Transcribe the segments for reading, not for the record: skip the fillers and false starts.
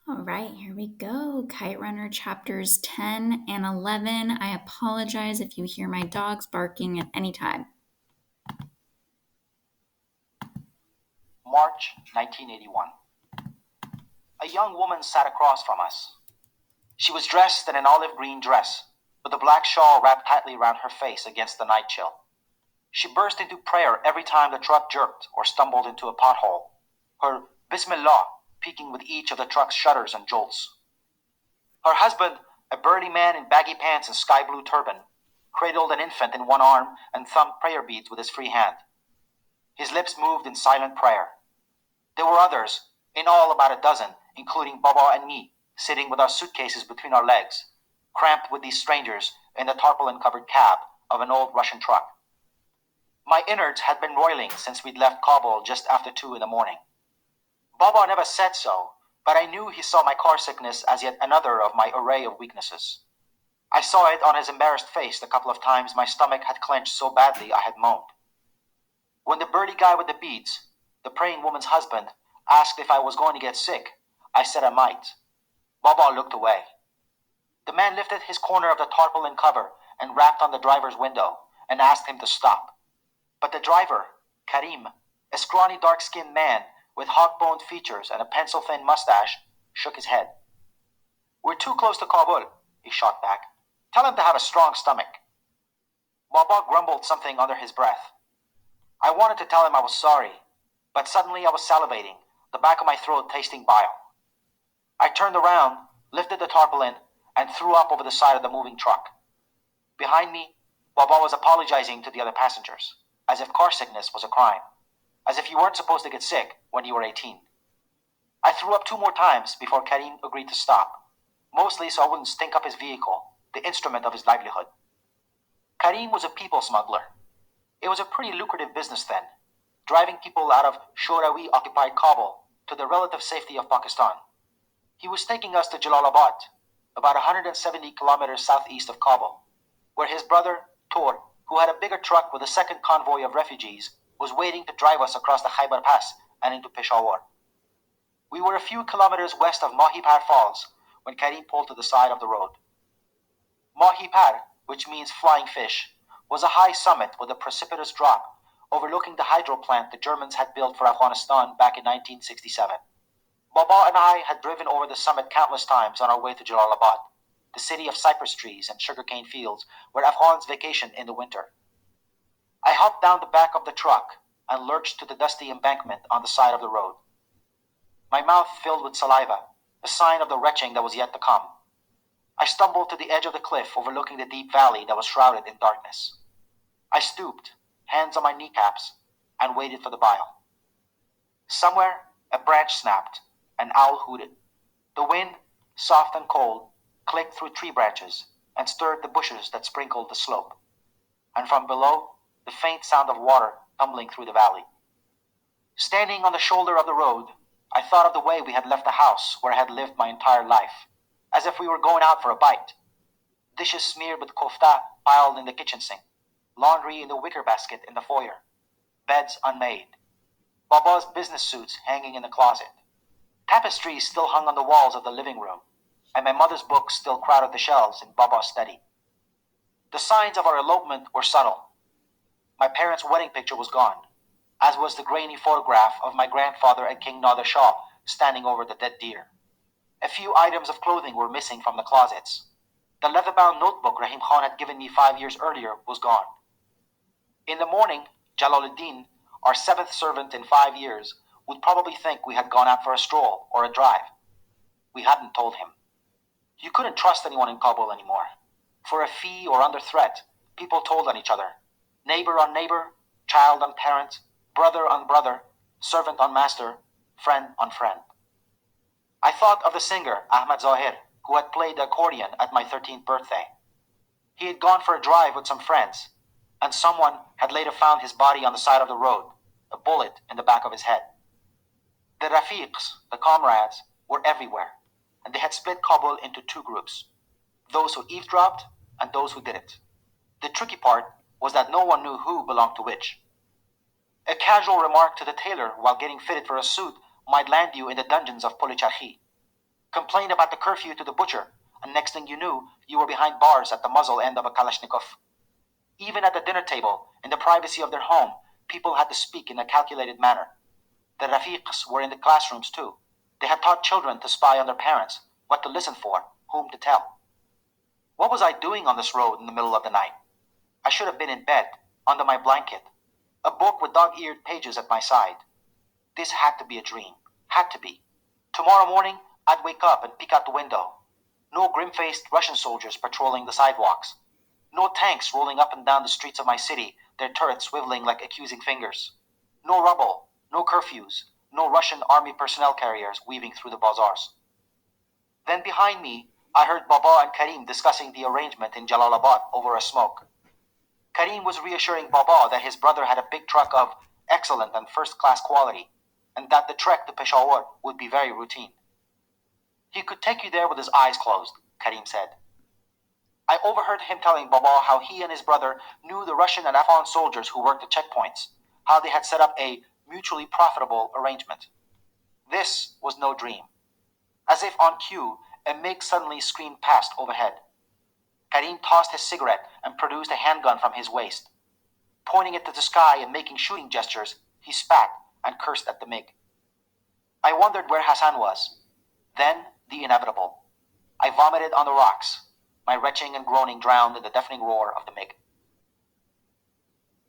All right, here we go. Kite Runner chapters 10 and 11. I apologize if you hear my dogs barking at any time. March 1981. A young woman sat across from us. She was dressed in an olive green dress, with a black shawl wrapped tightly around her face against the night chill. She burst into prayer every time the truck jerked or stumbled into a pothole, her Bismillah peaking with each of the truck's shudders and jolts. Her husband, a burly man in baggy pants and sky blue turban, cradled an infant in one arm and thumped prayer beads with his free hand. His lips moved in silent prayer. There were others, in all about a dozen, including Baba and me, sitting with our suitcases between our legs, cramped with these strangers in the tarpaulin-covered cab of an old Russian truck. My innards had been roiling since we'd left Kabul just after 2 in the morning. Baba never said so, but I knew he saw my car sickness as yet another of my array of weaknesses. I saw it on his embarrassed face the couple of times my stomach had clenched so badly I had moaned. When the burly guy with the beads, the praying woman's husband, asked if I was going to get sick, I said I might. Baba looked away. The man lifted his corner of the tarpaulin cover and rapped on the driver's window and asked him to stop. But the driver, Karim, a scrawny dark-skinned man with hawk-boned features and a pencil-thin mustache, shook his head. "We're too close to Kabul," he shot back. "Tell him to have a strong stomach." Baba grumbled something under his breath. I wanted to tell him I was sorry, but suddenly I was salivating, the back of my throat tasting bile. I turned around, lifted the tarpaulin, and threw up over the side of the moving truck. Behind me, Baba was apologizing to the other passengers, as if car sickness was a crime, as if you weren't supposed to get sick when you were 18. I threw up 2 more times before Karim agreed to stop, mostly so I wouldn't stink up his vehicle, the instrument of his livelihood. Karim was a people smuggler. It was a pretty lucrative business then, driving people out of Shorawi-occupied Kabul to the relative safety of Pakistan. He was taking us to Jalalabad, about 170 kilometers southeast of Kabul, where his brother, Tor, who had a bigger truck with a second convoy of refugees, was waiting to drive us across the Khyber Pass and into Peshawar. We were a few kilometers west of Mahipar Falls when Karim pulled to the side of the road. Mahipar, which means flying fish, was a high summit with a precipitous drop overlooking the hydro plant the Germans had built for Afghanistan back in 1967. Baba and I had driven over the summit countless times on our way to Jalalabad, the city of cypress trees and sugarcane fields where Afghans vacation in the winter. I hopped down the back of the truck and lurched to the dusty embankment on the side of the road. My mouth filled with saliva, a sign of the retching that was yet to come. I stumbled to the edge of the cliff overlooking the deep valley that was shrouded in darkness. I stooped, hands on my kneecaps, and waited for the bile. Somewhere, a branch snapped, an owl hooted. The wind, soft and cold, clicked through tree branches and stirred the bushes that sprinkled the slope. And from below, the faint sound of water tumbling through the valley. Standing on the shoulder of the road, I thought of the way we had left the house where I had lived my entire life, as if we were going out for a bite. Dishes smeared with kofta piled in the kitchen sink, laundry in the wicker basket in the foyer, beds unmade, Baba's business suits hanging in the closet, tapestries still hung on the walls of the living room, and my mother's books still crowded the shelves in Baba's study. The signs of our elopement were subtle. My parents' wedding picture was gone, as was the grainy photograph of my grandfather and King Nader Shah standing over the dead deer. A few items of clothing were missing from the closets. The leather-bound notebook Rahim Khan had given me 5 years earlier was gone. In the morning, Jalaluddin, our 7th servant in 5 years, would probably think we had gone out for a stroll or a drive. We hadn't told him. You couldn't trust anyone in Kabul anymore. For a fee or under threat, people told on each other. Neighbor on neighbor, child on parent, brother on brother, servant on master, friend on friend. I thought of the singer, Ahmad Zahir, who had played the accordion at my 13th birthday. He had gone for a drive with some friends, and someone had later found his body on the side of the road, a bullet in the back of his head. The Rafiqs, the comrades, were everywhere, and they had split Kabul into 2 groups, those who eavesdropped and those who didn't. The tricky part was that no one knew who belonged to which. A casual remark to the tailor while getting fitted for a suit might land you in the dungeons of Policharchi. Complained about the curfew to the butcher, and next thing you knew, you were behind bars at the muzzle end of a Kalashnikov. Even at the dinner table, in the privacy of their home, people had to speak in a calculated manner. The Rafiqs were in the classrooms too. They had taught children to spy on their parents, what to listen for, whom to tell. What was I doing on this road in the middle of the night? I should have been in bed, under my blanket, a book with dog-eared pages at my side. This had to be a dream. Had to be. Tomorrow morning, I'd wake up and peek out the window. No grim-faced Russian soldiers patrolling the sidewalks. No tanks rolling up and down the streets of my city, their turrets swiveling like accusing fingers. No rubble, no curfews, no Russian army personnel carriers weaving through the bazaars. Then behind me, I heard Baba and Karim discussing the arrangement in Jalalabad over a smoke. Karim was reassuring Baba that his brother had a big truck of excellent and first-class quality, and that the trek to Peshawar would be very routine. He could take you there with his eyes closed, Karim said. I overheard him telling Baba how he and his brother knew the Russian and Afghan soldiers who worked the checkpoints, how they had set up a mutually profitable arrangement. This was no dream. As if on cue, a MiG suddenly screamed past overhead. Karim tossed his cigarette and produced a handgun from his waist. Pointing it to the sky and making shooting gestures, he spat and cursed at the MiG. I wondered where Hassan was. Then, the inevitable. I vomited on the rocks. My retching and groaning drowned in the deafening roar of the MiG.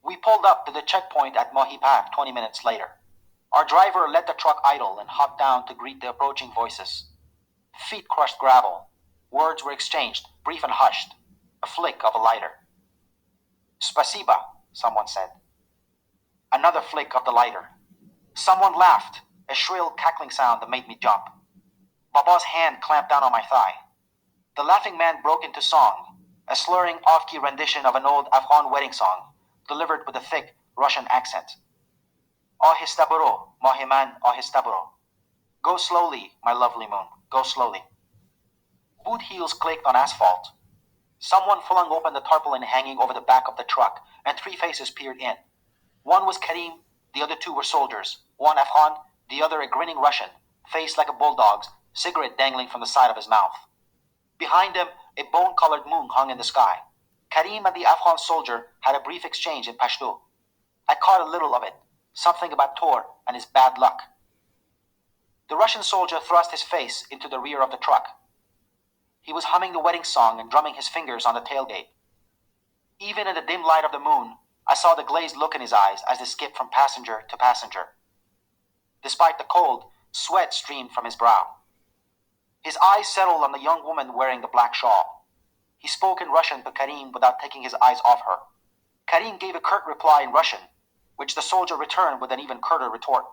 We pulled up to the checkpoint at Mohipat 20 minutes later. Our driver let the truck idle and hopped down to greet the approaching voices. Feet crushed gravel. Words were exchanged, brief and hushed. A flick of a lighter. Spasiba, someone said. Another flick of the lighter. Someone laughed, a shrill cackling sound that made me jump. Baba's hand clamped down on my thigh. The laughing man broke into song, a slurring off-key rendition of an old Afghan wedding song, delivered with a thick Russian accent. Ahistaburo, Mohiman Ahistaburo. Go slowly, my lovely moon, go slowly. Boot heels clicked on asphalt. Someone flung open the tarpaulin hanging over the back of the truck, and three faces peered in. One was Karim, the other two were soldiers, one Afghan, the other a grinning Russian, face like a bulldog's, cigarette dangling from the side of his mouth. Behind him, a bone-colored moon hung in the sky. Karim and the Afghan soldier had a brief exchange in Pashto. I caught a little of it, something about Tor and his bad luck. The Russian soldier thrust his face into the rear of the truck. He was humming the wedding song and drumming his fingers on the tailgate. Even in the dim light of the moon, I saw the glazed look in his eyes as they skipped from passenger to passenger. Despite the cold, sweat streamed from his brow. His eyes settled on the young woman wearing the black shawl. He spoke in Russian to Karim without taking his eyes off her. Karim gave a curt reply in Russian, which the soldier returned with an even curter retort.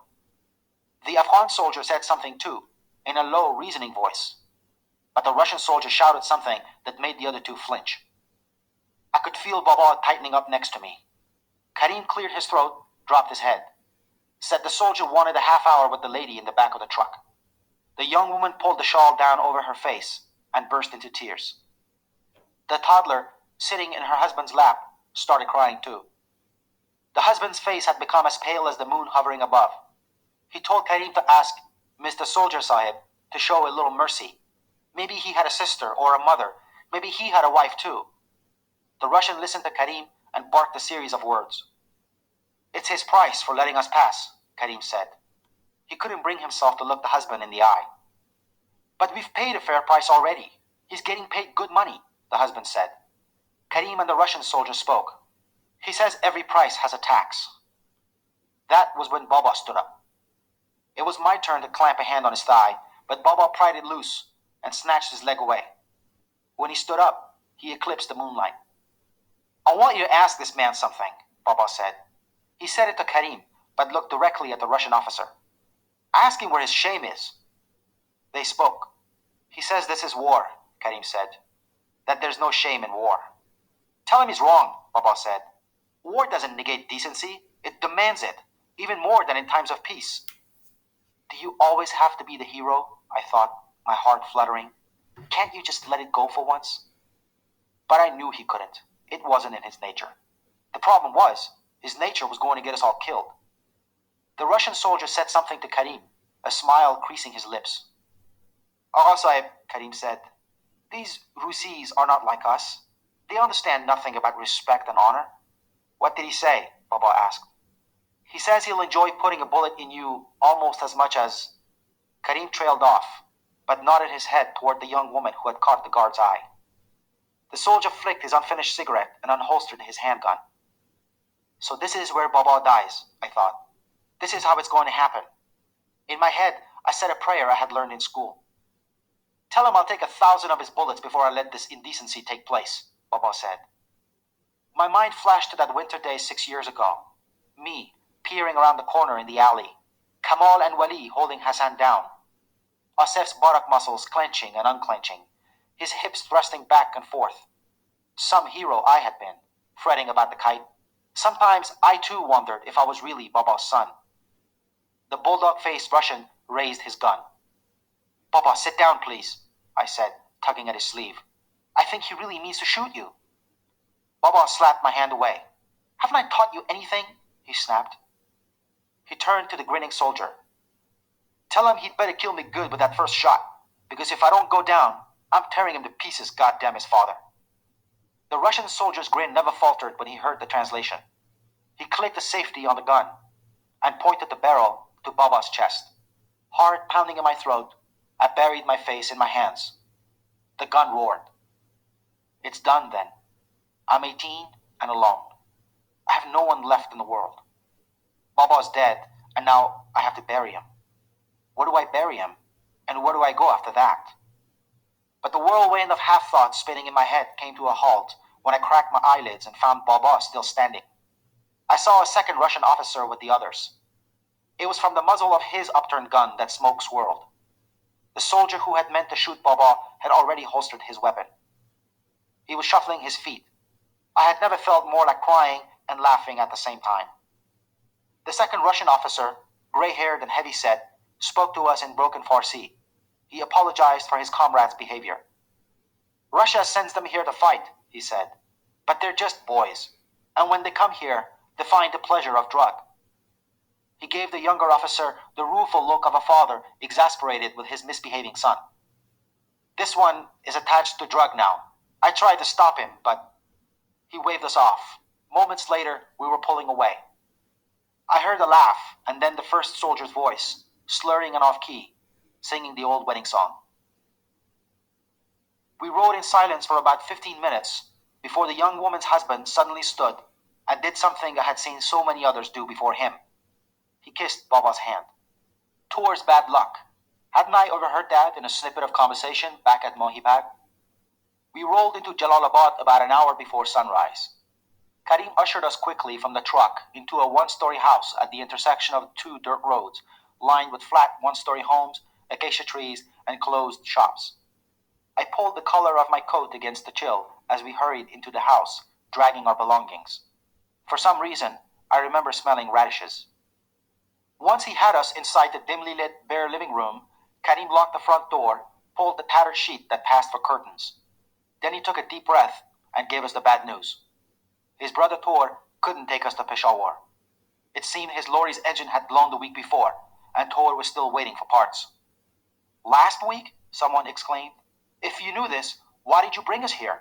The Afghan soldier said something too, in a low, reasoning voice. But the Russian soldier shouted something that made the other two flinch. I could feel Baba tightening up next to me. Karim cleared his throat, dropped his head. Said the soldier wanted a half hour with the lady in the back of the truck. The young woman pulled the shawl down over her face and burst into tears. The toddler, sitting in her husband's lap, started crying too. The husband's face had become as pale as the moon hovering above. He told Karim to ask Mr. Soldier Sahib to show a little mercy. Maybe he had a sister or a mother. Maybe he had a wife too. The Russian listened to Karim and barked a series of words. It's his price for letting us pass, Karim said. He couldn't bring himself to look the husband in the eye. But we've paid a fair price already. He's getting paid good money, the husband said. Karim and the Russian soldier spoke. He says every price has a tax. That was when Baba stood up. It was my turn to clamp a hand on his thigh, but Baba pried it loose and snatched his leg away. When he stood up, he eclipsed the moonlight. I want you to ask this man something, Baba said. He said it to Karim, but looked directly at the Russian officer. Ask him where his shame is. They spoke. He says this is war, Karim said. That there's no shame in war. Tell him he's wrong, Baba said. War doesn't negate decency. It demands it, even more than in times of peace. Do you always have to be the hero? I thought, my heart fluttering. Can't you just let it go for once? But I knew he couldn't. It wasn't in his nature. The problem was, his nature was going to get us all killed. The Russian soldier said something to Karim, a smile creasing his lips. Sahib, Karim said. These Rusis are not like us. They understand nothing about respect and honor. What did he say? Baba asked. He says he'll enjoy putting a bullet in you almost as much as. Karim trailed off, but nodded his head toward the young woman who had caught the guard's eye. The soldier flicked his unfinished cigarette and unholstered his handgun. So this is where Baba dies, I thought. This is how it's going to happen. In my head, I said a prayer I had learned in school. Tell him I'll take 1,000 of his bullets before I let this indecency take place, Baba said. My mind flashed to that winter day 6 years ago. Me, peering around the corner in the alley. Kamal and Wali holding Hassan down. Asef's buttock muscles clenching and unclenching, his hips thrusting back and forth. Some hero I had been, fretting about the kite. Sometimes I too wondered if I was really Baba's son. The bulldog-faced Russian raised his gun. Baba, sit down, please, I said, tugging at his sleeve. I think he really means to shoot you. Baba slapped my hand away. Haven't I taught you anything? He snapped. He turned to the grinning soldier. Tell him he'd better kill me good with that first shot, because if I don't go down, I'm tearing him to pieces, goddamn his father. The Russian soldier's grin never faltered when he heard the translation. He clicked the safety on the gun and pointed the barrel to Baba's chest. Heart pounding in my throat, I buried my face in my hands. The gun roared. It's done then. I'm 18 and alone. I have no one left in the world. Baba's dead, and now I have to bury him. Where do I bury him? And where do I go after that? But the whirlwind of half-thoughts spinning in my head came to a halt when I cracked my eyelids and found Baba still standing. I saw a second Russian officer with the others. It was from the muzzle of his upturned gun that smoke swirled. The soldier who had meant to shoot Baba had already holstered his weapon. He was shuffling his feet. I had never felt more like crying and laughing at the same time. The second Russian officer, gray-haired and heavy-set, spoke to us in broken Farsi. He apologized for his comrade's behavior. Russia sends them here to fight, he said. But they're just boys. And when they come here, they find the pleasure of drug. He gave the younger officer the rueful look of a father exasperated with his misbehaving son. This one is attached to drug now. I tried to stop him, but he waved us off. Moments later, we were pulling away. I heard a laugh, and then the first soldier's voice, slurring and off-key, singing the old wedding song. We rode in silence for about 15 minutes before the young woman's husband suddenly stood and did something I had seen so many others do before him. He kissed Baba's hand. Tour's bad luck. Hadn't I overheard that in a snippet of conversation back at Mohibag? We rolled into Jalalabad about an hour before sunrise. Karim ushered us quickly from the truck into a one-story house at the intersection of two dirt roads, lined with flat one-story homes, acacia trees, and closed shops. I pulled the collar of my coat against the chill as we hurried into the house, dragging our belongings. For some reason, I remember smelling radishes. Once he had us inside the dimly lit, bare living room, Karim locked the front door, pulled the tattered sheet that passed for curtains. Then he took a deep breath and gave us the bad news. His brother Tor couldn't take us to Peshawar. It seemed his lorry's engine had blown the week before, and Tor was still waiting for parts. Last week? Someone exclaimed. If you knew this, why did you bring us here?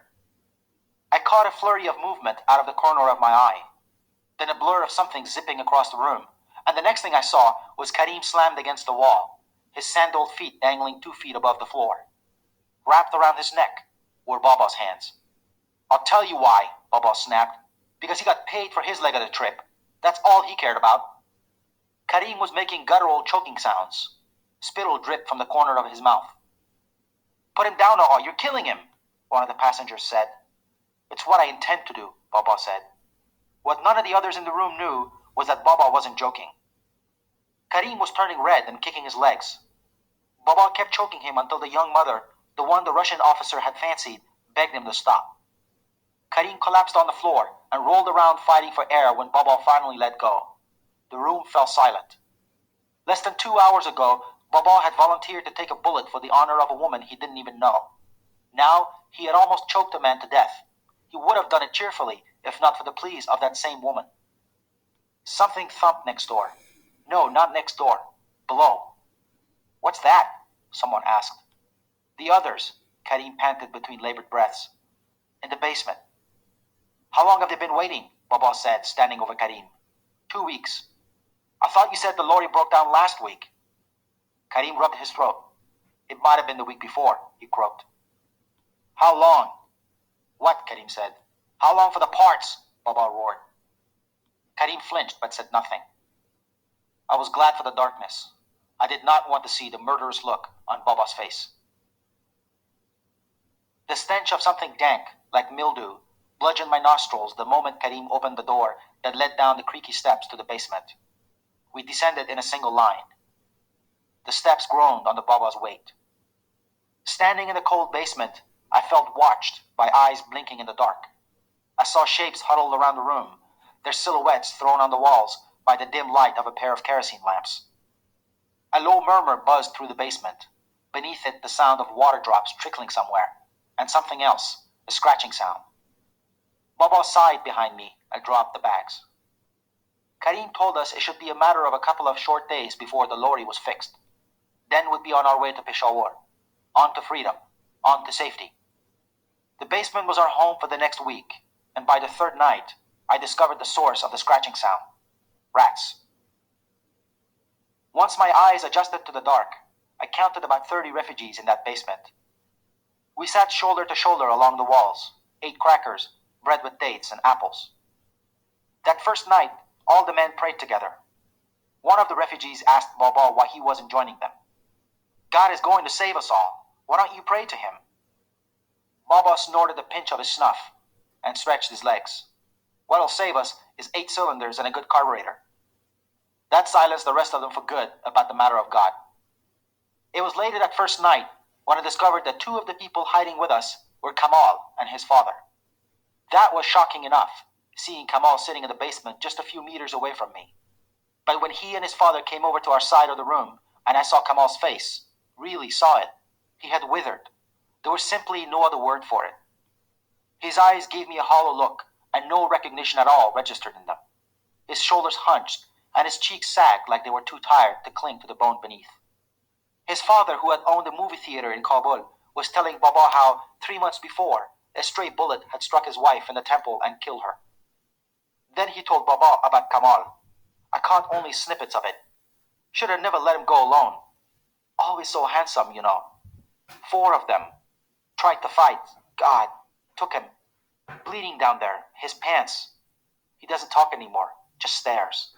I caught a flurry of movement out of the corner of my eye, then a blur of something zipping across the room, and the next thing I saw was Karim slammed against the wall, his sandaled feet dangling 2 feet above the floor. Wrapped around his neck were Baba's hands. I'll tell you why, Baba snapped. Because he got paid for his leg of the trip. That's all he cared about. Karim was making guttural choking sounds. Spittle dripped from the corner of his mouth. Put him down, Aw, you're killing him, one of the passengers said. It's what I intend to do, Baba said. What none of the others in the room knew was that Baba wasn't joking. Karim was turning red and kicking his legs. Baba kept choking him until the young mother, the one the Russian officer had fancied, begged him to stop. Karim collapsed on the floor and rolled around fighting for air when Baba finally let go. The room fell silent. Less than 2 hours ago, Baba had volunteered to take a bullet for the honor of a woman he didn't even know. Now, he had almost choked a man to death. He would have done it cheerfully, if not for the pleas of that same woman. Something thumped next door. No, not next door. Below. What's that? Someone asked. The others, Karim panted between labored breaths. In the basement. How long have they been waiting? Baba said, standing over Karim. 2 weeks. I thought you said the lorry broke down last week. Karim rubbed his throat. It might have been the week before, he croaked. How long? What? Karim said. How long for the parts? Baba roared. Karim flinched but said nothing. I was glad for the darkness. I did not want to see the murderous look on Baba's face. The stench of something dank, like mildew, bludgeoned my nostrils the moment Karim opened the door that led down the creaky steps to the basement. We descended in a single line. The steps groaned under Baba's weight. Standing in the cold basement, I felt watched by eyes blinking in the dark. I saw shapes huddled around the room, their silhouettes thrown on the walls by the dim light of a pair of kerosene lamps. A low murmur buzzed through the basement. Beneath it, the sound of water drops trickling somewhere, and something else, a scratching sound. Baba sighed behind me and dropped the bags. Karim told us it should be a matter of a couple of short days before the lorry was fixed. Then we'd be on our way to Peshawar, on to freedom, on to safety. The basement was our home for the next week, and by the third night, I discovered the source of the scratching sound. Rats. Once my eyes adjusted to the dark, I counted about 30 refugees in that basement. We sat shoulder to shoulder along the walls, ate crackers, bread with dates and apples. That first night, all the men prayed together. One of the refugees asked Baba why he wasn't joining them. God is going to save us all. Why don't you pray to him? Baba snorted a pinch of his snuff and stretched his legs. What'll save us is 8 cylinders and a good carburetor. That silenced the rest of them for good about the matter of God. It was late that first night when I discovered that 2 of the people hiding with us were Kamal and his father. That was shocking enough, seeing Kamal sitting in the basement just a few meters away from me. But when he and his father came over to our side of the room and I saw Kamal's face, really saw it, he had withered. There was simply no other word for it. His eyes gave me a hollow look, and no recognition at all registered in them. His shoulders hunched, and his cheeks sagged like they were too tired to cling to the bone beneath. His father, who had owned a movie theater in Kabul, was telling Baba how 3 months before, a stray bullet had struck his wife in the temple and killed her. Then he told Baba about Kamal. I caught only snippets of it. Should have never let him go alone. Always so handsome, you know. 4 of them. Tried to fight. God. Took him. Bleeding down there. His pants. He doesn't talk anymore. Just stares.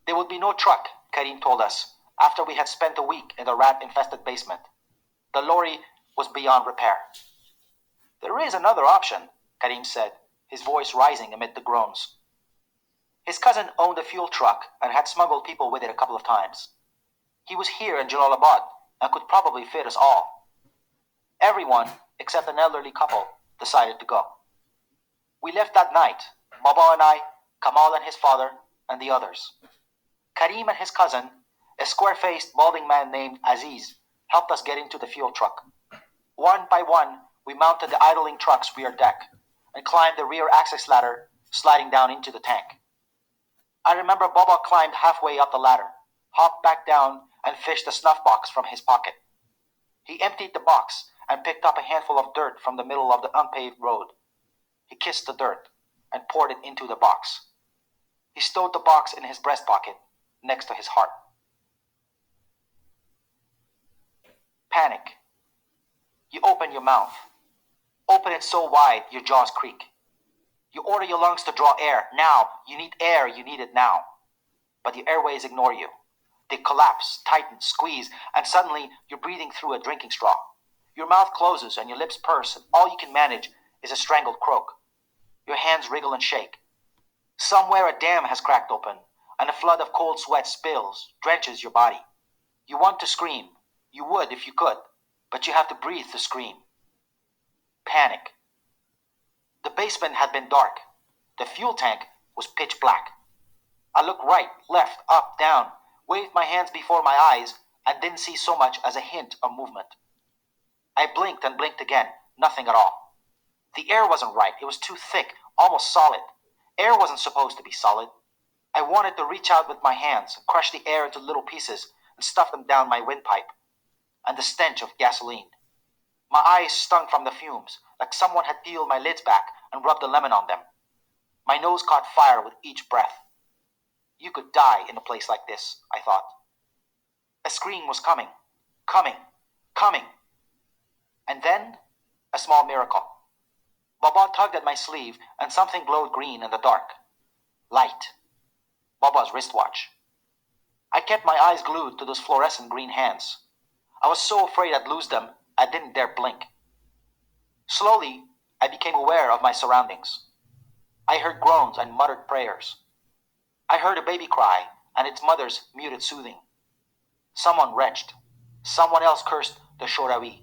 There would be no truck, Karim told us, after we had spent a week in the rat-infested basement. The lorry was beyond repair. There is another option, Karim said, his voice rising amid the groans. His cousin owned a fuel truck and had smuggled people with it a couple of times. He was here in Jalalabad and could probably fit us all. Everyone, except an elderly couple, decided to go. We left that night, Baba and I, Kamal and his father, and the others. Karim and his cousin, a square-faced, balding man named Aziz, helped us get into the fuel truck. One by one, we mounted the idling truck's rear deck and climbed the rear access ladder, sliding down into the tank. I remember Baba climbed halfway up the ladder, hopped back down, and fished a snuff box from his pocket. He emptied the box and picked up a handful of dirt from the middle of the unpaved road. He kissed the dirt and poured it into the box. He stowed the box in his breast pocket, next to his heart. Panic. You open your mouth. Open it so wide your jaws creak. You order your lungs to draw air. Now. You need air. You need it now. But the airways ignore you. They collapse, tighten, squeeze, and suddenly you're breathing through a drinking straw. Your mouth closes and your lips purse, and all you can manage is a strangled croak. Your hands wriggle and shake. Somewhere a dam has cracked open, and a flood of cold sweat spills, drenches your body. You want to scream. You would if you could, but you have to breathe to scream. Panic. The basement had been dark. The fuel tank was pitch black. I looked right, left, up, down, waved my hands before my eyes, and didn't see so much as a hint of movement. I blinked and blinked again, nothing at all. The air wasn't right, it was too thick, almost solid. Air wasn't supposed to be solid. I wanted to reach out with my hands, crush the air into little pieces, and stuff them down my windpipe. and the stench of gasoline. My eyes stung from the fumes, like someone had peeled my lids back and rubbed a lemon on them. My nose caught fire with each breath. You could die in a place like this, I thought. A scream was coming, coming, coming. And then, a small miracle. Baba tugged at my sleeve, and something glowed green in the dark. Light. Baba's wristwatch. I kept my eyes glued to those fluorescent green hands. I was so afraid I'd lose them, I didn't dare blink. Slowly, I became aware of my surroundings. I heard groans and muttered prayers. I heard a baby cry, and its mother's muted soothing. Someone retched. Someone else cursed the Shorawi.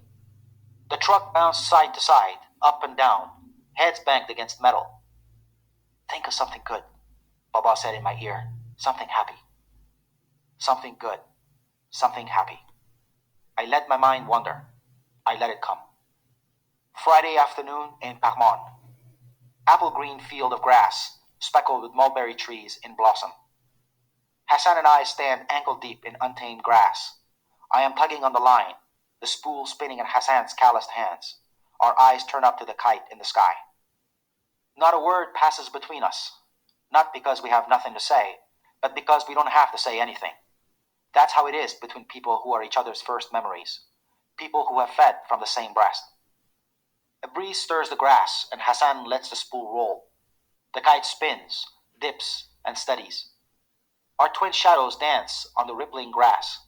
The truck bounced side to side, up and down, heads banged against metal. Think of something good, Baba said in my ear. Something happy. Something good. Something happy. I let my mind wander. I let it come. Friday afternoon in Pakmon. Apple green field of grass, speckled with mulberry trees in blossom. Hassan and I stand ankle deep in untamed grass. I am tugging on the line, the spool spinning in Hassan's calloused hands. Our eyes turn up to the kite in the sky. Not a word passes between us. Not because we have nothing to say, but because we don't have to say anything. That's how it is between people who are each other's first memories. People who have fed from the same breast. A breeze stirs the grass, and Hassan lets the spool roll. The kite spins, dips, and steadies. Our twin shadows dance on the rippling grass.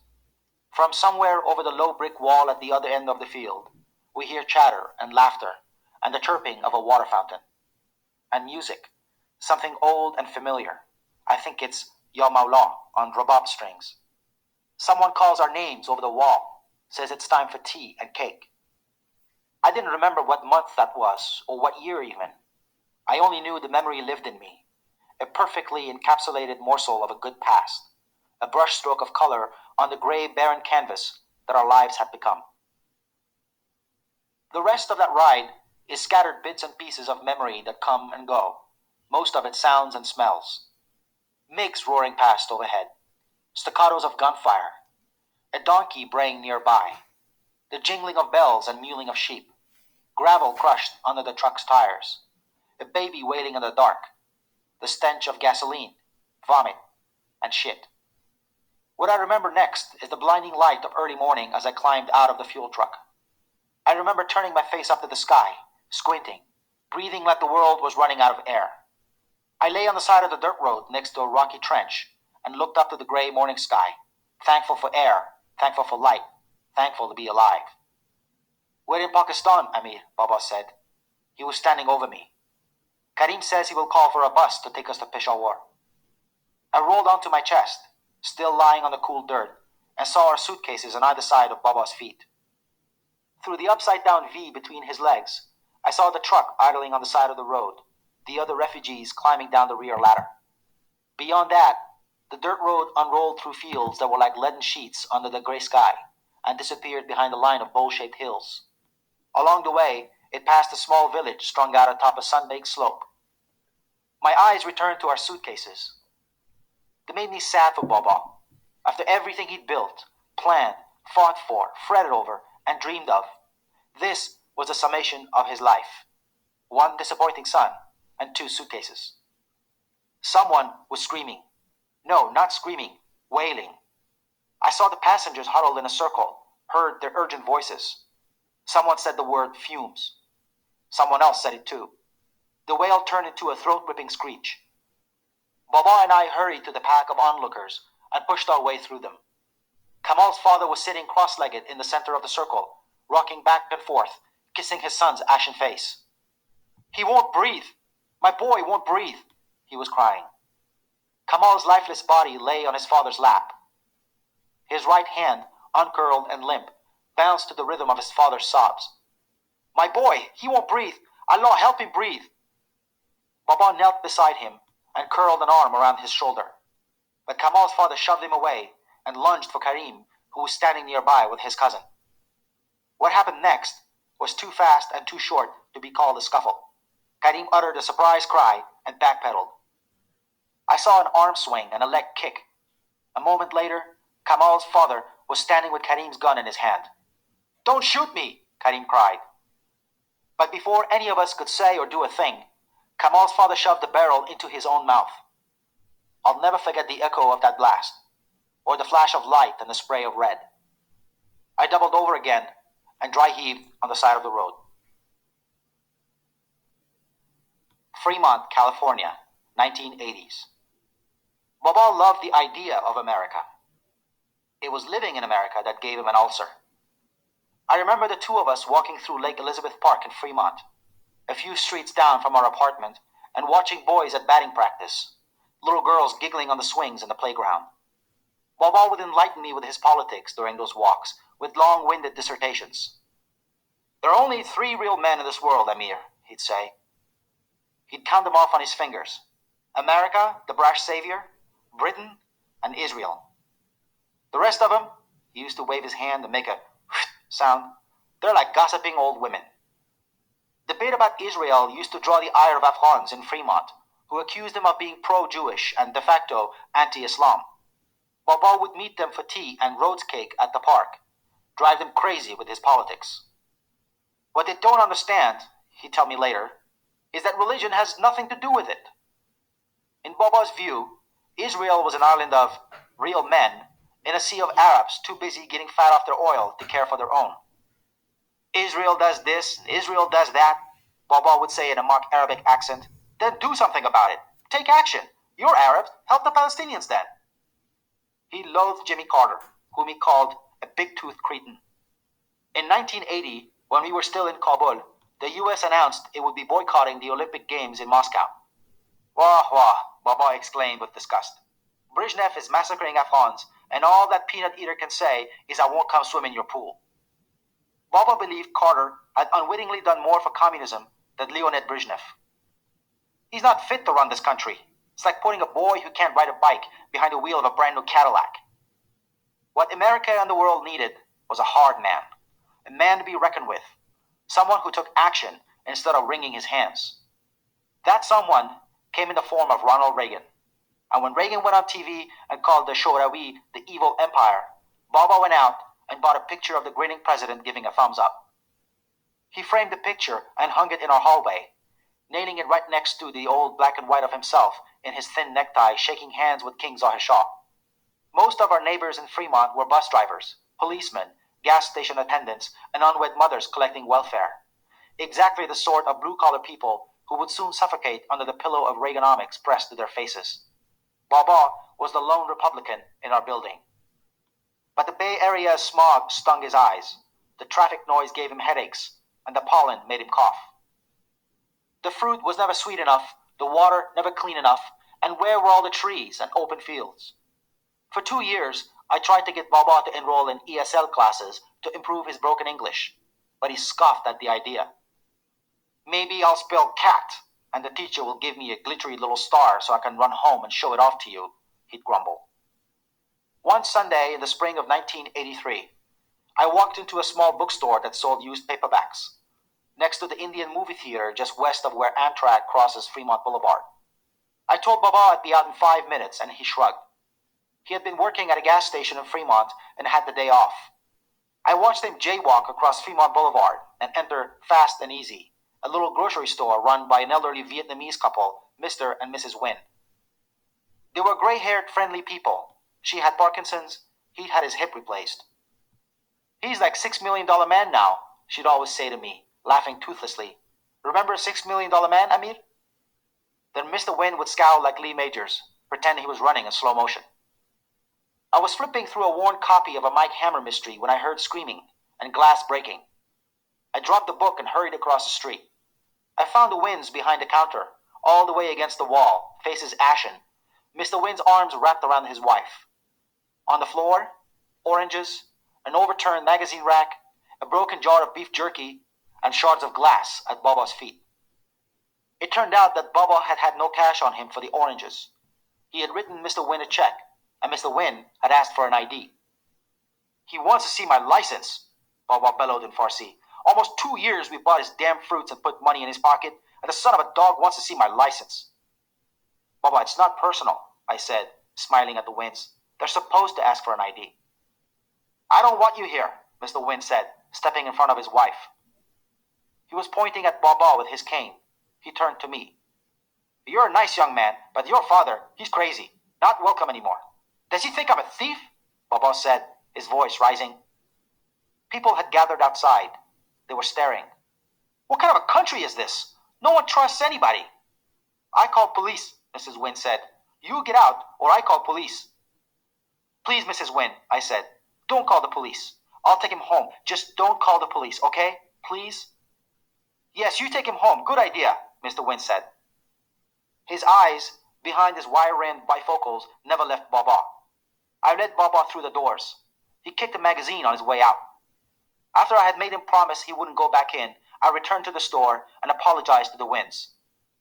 From somewhere over the low brick wall at the other end of the field, we hear chatter and laughter and the chirping of a water fountain. And music, something old and familiar. I think it's Ya Maula on rabab strings. Someone calls our names over the wall, says it's time for tea and cake. I didn't remember what month that was, or what year even. I only knew the memory lived in me, a perfectly encapsulated morsel of a good past, a brushstroke of color on the gray, barren canvas that our lives had become. The rest of that ride is scattered bits and pieces of memory that come and go, most of it sounds and smells. MiGs roaring past overhead, staccatos of gunfire, a donkey braying nearby, the jingling of bells and mewling of sheep, gravel crushed under the truck's tires, a baby wailing in the dark, the stench of gasoline, vomit, and shit. What I remember next is the blinding light of early morning as I climbed out of the fuel truck. I remember turning my face up to the sky, squinting, breathing like the world was running out of air. I lay on the side of the dirt road next to a rocky trench and looked up to the gray morning sky, thankful for air, thankful for light, thankful to be alive. We're in Pakistan, Amir, Baba said. He was standing over me. Karim says he will call for a bus to take us to Peshawar. I rolled onto my chest, still lying on the cool dirt, and saw our suitcases on either side of Baba's feet. Through the upside-down V between his legs, I saw the truck idling on the side of the road, the other refugees climbing down the rear ladder. Beyond that, the dirt road unrolled through fields that were like leaden sheets under the gray sky and disappeared behind a line of bowl-shaped hills. Along the way, it passed a small village strung out atop a sun-baked slope. My eyes returned to our suitcases. They made me sad for Baba. After everything he'd built, planned, fought for, fretted over, and dreamed of, this was the summation of his life. One disappointing son and two suitcases. Someone was screaming. No, not screaming, wailing. I saw the passengers huddled in a circle, heard their urgent voices. Someone said the word fumes. Someone else said it too. The wail turned into a throat-ripping screech. Baba and I hurried to the pack of onlookers and pushed our way through them. Kamal's father was sitting cross-legged in the center of the circle, rocking back and forth, kissing his son's ashen face. He won't breathe. My boy won't breathe, he was crying. Kamal's lifeless body lay on his father's lap. His right hand, uncurled and limp, bounced to the rhythm of his father's sobs. My boy, he won't breathe. Allah, help him breathe. Baba knelt beside him and curled an arm around his shoulder. But Kamal's father shoved him away and lunged for Karim, who was standing nearby with his cousin. What happened next was too fast and too short to be called a scuffle. Karim uttered a surprised cry and backpedaled. I saw an arm swing and a leg kick. A moment later, Kamal's father was standing with Karim's gun in his hand. Don't shoot me, Karim cried. But before any of us could say or do a thing, Kamal's father shoved the barrel into his own mouth. I'll never forget the echo of that blast, or the flash of light and the spray of red. I doubled over again and dry heaved on the side of the road. Fremont, California, 1980s. Baba loved the idea of America. It was living in America that gave him an ulcer. I remember the two of us walking through Lake Elizabeth Park in Fremont, a few streets down from our apartment, and watching boys at batting practice, little girls giggling on the swings in the playground. Baba would enlighten me with his politics during those walks, with long-winded dissertations. There are only 3 real men in this world, Amir, he'd say. He'd count them off on his fingers. America, the brash savior, Britain, and Israel. The rest of them, he used to wave his hand and make a sound. They're like gossiping old women. Debate about Israel used to draw the ire of Afghans in Fremont, who accused him of being pro-Jewish and de facto anti-Islam. Baba would meet them for tea and Rhodes cake at the park, drive them crazy with his politics. What they don't understand, he'd tell me later, is that religion has nothing to do with it. In Baba's view, Israel was an island of real men in a sea of Arabs too busy getting fat off their oil to care for their own. Israel does this, Israel does that, Baba would say in a mock Arabic accent. Then do something about it. Take action. You're Arabs. Help the Palestinians then. He loathed Jimmy Carter, whom he called a big-toothed cretin. In 1980, when we were still in Kabul, the US announced it would be boycotting the Olympic Games in Moscow. Wah, wah, Baba exclaimed with disgust. Brezhnev is massacring Afghans, and all that peanut eater can say is I won't come swim in your pool. Baba believed Carter had unwittingly done more for communism than Leonid Brezhnev. He's not fit to run this country. It's like putting a boy who can't ride a bike behind the wheel of a brand new Cadillac. What America and the world needed was a hard man, a man to be reckoned with, someone who took action instead of wringing his hands. That someone came in the form of Ronald Reagan. And when Reagan went on TV and called the Shorawi the evil empire, Baba went out and bought a picture of the grinning president giving a thumbs up. He framed the picture and hung it in our hallway, nailing it right next to the old black and white of himself in his thin necktie shaking hands with King Zahir Shah. Most of our neighbors in Fremont were bus drivers, policemen, gas station attendants, and unwed mothers collecting welfare. Exactly the sort of blue-collar people who would soon suffocate under the pillow of Reaganomics pressed to their faces. Baba was the lone Republican in our building. But the Bay Area's smog stung his eyes, the traffic noise gave him headaches, and the pollen made him cough. The fruit was never sweet enough, the water never clean enough, and where were all the trees and open fields? For 2 years, I tried to get Baba to enroll in ESL classes to improve his broken English, but he scoffed at the idea. Maybe I'll spell cat, and the teacher will give me a glittery little star so I can run home and show it off to you, he'd grumble. One Sunday in the spring of 1983, I walked into a small bookstore that sold used paperbacks, next to the Indian movie theater just west of where Amtrak crosses Fremont Boulevard. I told Baba I'd be out in 5 minutes, and he shrugged. He had been working at a gas station in Fremont and had the day off. I watched him jaywalk across Fremont Boulevard and enter Fast and Easy, a little grocery store run by an elderly Vietnamese couple, Mr. and Mrs. Nguyen. They were gray-haired, friendly people. She had Parkinson's, he'd had his hip replaced. He's like $6 million man now, she'd always say to me, laughing toothlessly. Remember $6 million man, Amir? Then Mr. Nguyen would scowl like Lee Majors, pretend he was running in slow motion. I was flipping through a worn copy of a Mike Hammer mystery when I heard screaming and glass breaking. I dropped the book and hurried across the street. I found the Nguyen's behind the counter, all the way against the wall, faces ashen, Mr. Nguyen's arms wrapped around his wife. On the floor, oranges, an overturned magazine rack, a broken jar of beef jerky, and shards of glass at Baba's feet. It turned out that Baba had had no cash on him for the oranges. He had written Mr. Nguyen a check, and Mr. Nguyen had asked for an ID. He wants to see my license, Baba bellowed in Farsi. Almost 2 years we bought his damn fruits and put money in his pocket, and the son of a dog wants to see my license. Baba, it's not personal, I said, smiling at the Nguyens. They're supposed to ask for an ID. I don't want you here, Mr. Nguyen said, stepping in front of his wife. He was pointing at Baba with his cane. He turned to me. "You're a nice young man, but your father, he's crazy. Not welcome anymore." "Does he think I'm a thief?" Baba said, his voice rising. People had gathered outside. They were staring. "What kind of a country is this? No one trusts anybody." "I call police," Mrs. Wynne said. "You get out, or I call police." "Please, Mrs. Wynne," I said, "don't call the police. I'll take him home. Just don't call the police, okay? Please?" "Yes, you take him home. Good idea," Mr. Wynne said. His eyes, behind his wire-rimmed bifocals, never left Baba. I led Baba through the doors. He kicked a magazine on his way out. After I had made him promise he wouldn't go back in, I returned to the store and apologized to the Wynnes.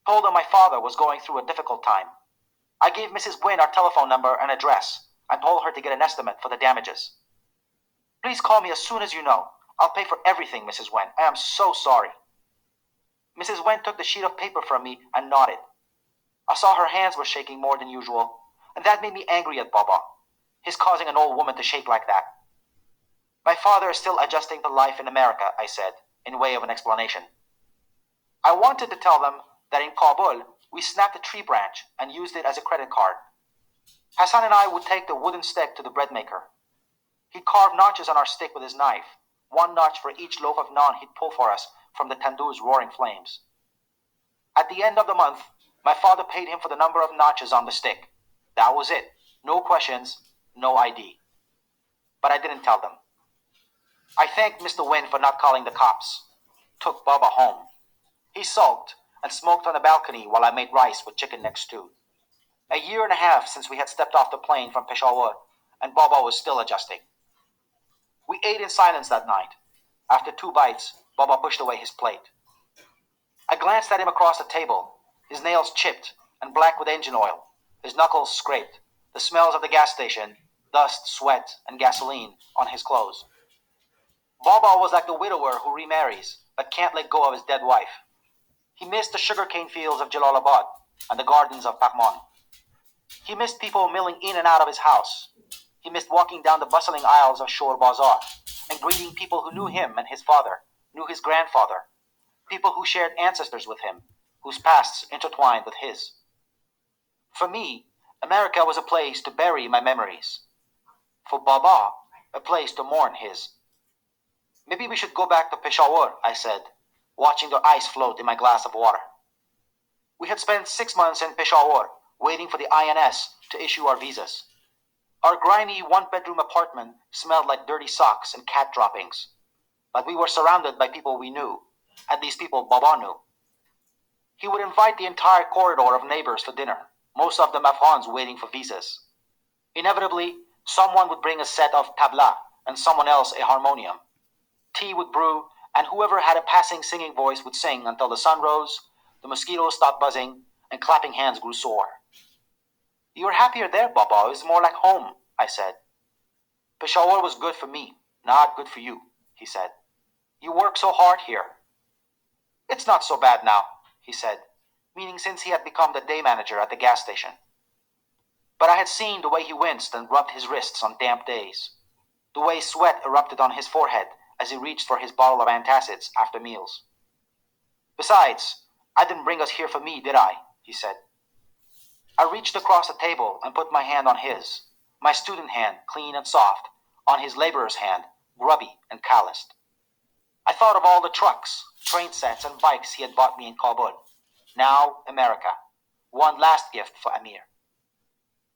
Told them my father was going through a difficult time. I gave Mrs. Wynne our telephone number and address and told her to get an estimate for the damages. "Please call me as soon as you know. I'll pay for everything, Mrs. Wynne. I am so sorry." Mrs. Wynne took the sheet of paper from me and nodded. I saw her hands were shaking more than usual, and that made me angry at Baba. His causing an old woman to shake like that. "My father is still adjusting to life in America," I said, in way of an explanation. I wanted to tell them that in Kabul, we snapped a tree branch and used it as a credit card. Hassan and I would take the wooden stick to the bread maker. He'd carve notches on our stick with his knife, one notch for each loaf of naan he'd pull for us from the tandoor's roaring flames. At the end of the month, my father paid him for the number of notches on the stick. That was it. No questions, no ID. But I didn't tell them. I thanked Mr. Wynne for not calling the cops. Took Baba home. He sulked and smoked on the balcony while I made rice with chicken neck stew. A year and a half since we had stepped off the plane from Peshawar, and Baba was still adjusting. We ate in silence that night. After 2 bites, Baba pushed away his plate. I glanced at him across the table, his nails chipped and black with engine oil, his knuckles scraped, the smells of the gas station, dust, sweat, and gasoline on his clothes. Baba was like the widower who remarries but can't let go of his dead wife. He missed the sugarcane fields of Jalalabad and the gardens of Pakman. He missed people milling in and out of his house. He missed walking down the bustling aisles of Shore Bazaar and greeting people who knew him and his father, knew his grandfather, people who shared ancestors with him, whose pasts intertwined with his. For me, America was a place to bury my memories. For Baba, a place to mourn his. "Maybe we should go back to Peshawar," I said, watching the ice float in my glass of water. We had spent 6 months in Peshawar, waiting for the INS to issue our visas. Our grimy one-bedroom apartment smelled like dirty socks and cat droppings. But we were surrounded by people we knew, at least people Baba knew. He would invite the entire corridor of neighbors to dinner, most of them Afghans waiting for visas. Inevitably, someone would bring a set of tabla and someone else a harmonium. Tea would brew, and whoever had a passing singing voice would sing until the sun rose, the mosquitoes stopped buzzing, and clapping hands grew sore. "You're happier there, Baba. It's more like home," I said. "Peshawar was good for me, not good for you," he said. "You work so hard here." "It's not so bad now," he said, meaning since he had become the day manager at the gas station. But I had seen the way he winced and rubbed his wrists on damp days, the way sweat erupted on his forehead as he reached for his bottle of antacids after meals. "Besides, I didn't bring us here for me, did I?" he said. I reached across the table and put my hand on his, my student hand, clean and soft, on his laborer's hand, grubby and calloused. I thought of all the trucks, train sets, and bikes he had bought me in Kabul. Now, America. One last gift for Amir.